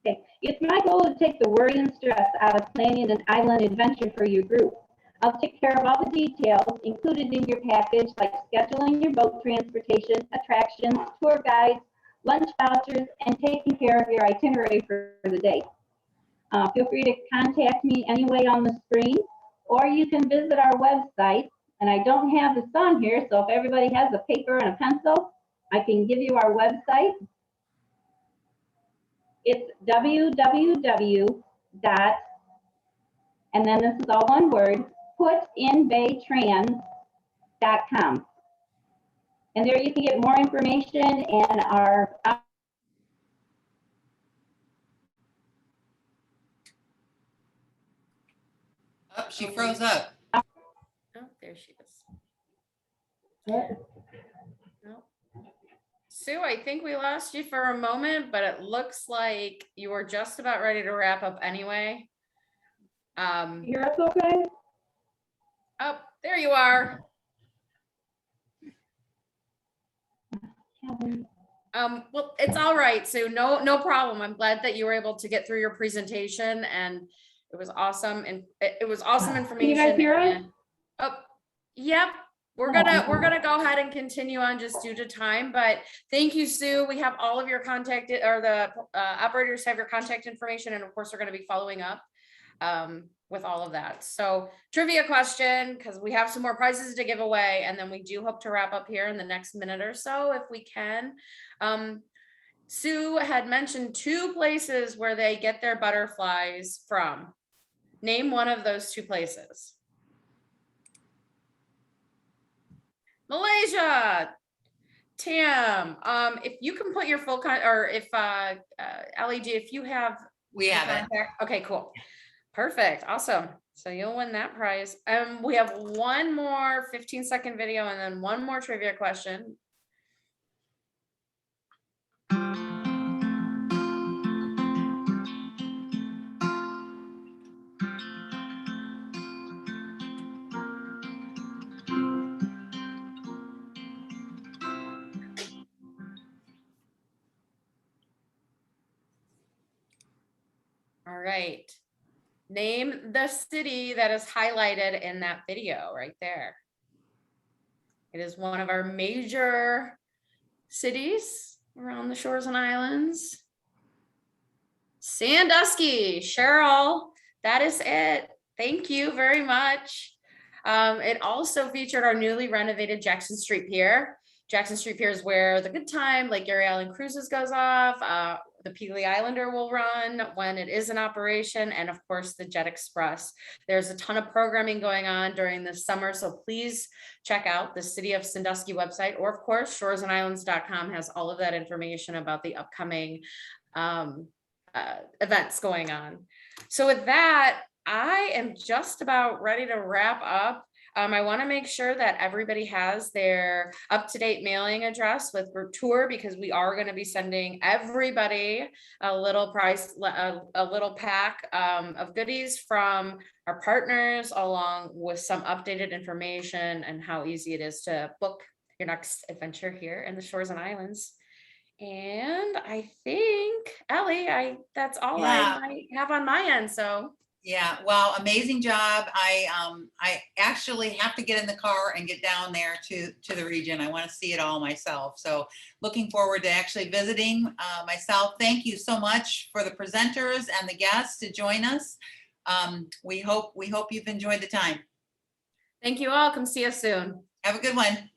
Okay, it's my goal to take the worry and stress out of planning an island adventure for your group. I'll take care of all the details included in your package, like scheduling your boat transportation, attractions, tour guides, lunch vouchers, and taking care of your itinerary for the day. Feel free to contact me anyway on the screen, or you can visit our website. And I don't have this on here, so if everybody has a paper and a pencil, I can give you our website. It's www. And then this is all one word, putinbaytrans.com. And there you can get more information and our Oh, she froze up. Oh, there she is. No. Sue, I think we lost you for a moment, but it looks like you were just about ready to wrap up anyway. Hear us okay? Oh, there you are. Well, it's all right, Sue. No problem. I'm glad that you were able to get through your presentation, and it was awesome. And it was awesome information. Can you guys hear us? Oh, yep. We're gonna go ahead and continue on just due to time, but thank you, Sue. We have all of your contact, or the operators have your contact information, and of course, we're going to be following up with all of that. So, trivia question, because we have some more prizes to give away, and then we do hope to wrap up here in the next minute or so, if we can. Sue had mentioned 2 places where they get their butterflies from. Name one of those 2 places. Malaysia. Tam, if you can put your full or if LEG, if you have, We have it. okay, cool, perfect, awesome. So you'll win that prize. We have one more 15-second video and then one more trivia question. All right. Name the city that is highlighted in that video right there. It is one of our major cities around the shores and islands. Sandusky. Cheryl, that is it. Thank you very much. It also featured our newly renovated Jackson Street Pier. Jackson Street Pier is where the Good Time, Lake Erie Island Cruises goes off. the Peely Islander will run when it is in operation, and of course the Jet Express. There's a ton of programming going on during the summer, so please check out the City of Sandusky website, or of course shoresandislands.com has all of that information about the upcoming events going on. So with that, I am just about ready to wrap up. I want to make sure that everybody has their up-to-date mailing address with group tour, because we are going to be sending everybody a little a little pack of goodies from our partners, along with some updated information and how easy it is to book your next adventure here in the Shores and Islands. And I think, Ellie, that's all Yeah. I might have on my end. So Yeah, well, amazing job. I actually have to get in the car and get down there to the region. I want to see it all myself. So looking forward to actually visiting myself. Thank you so much for the presenters and the guests to join us. We hope you've enjoyed the time. thank you all. Come see us soon. Have a good one.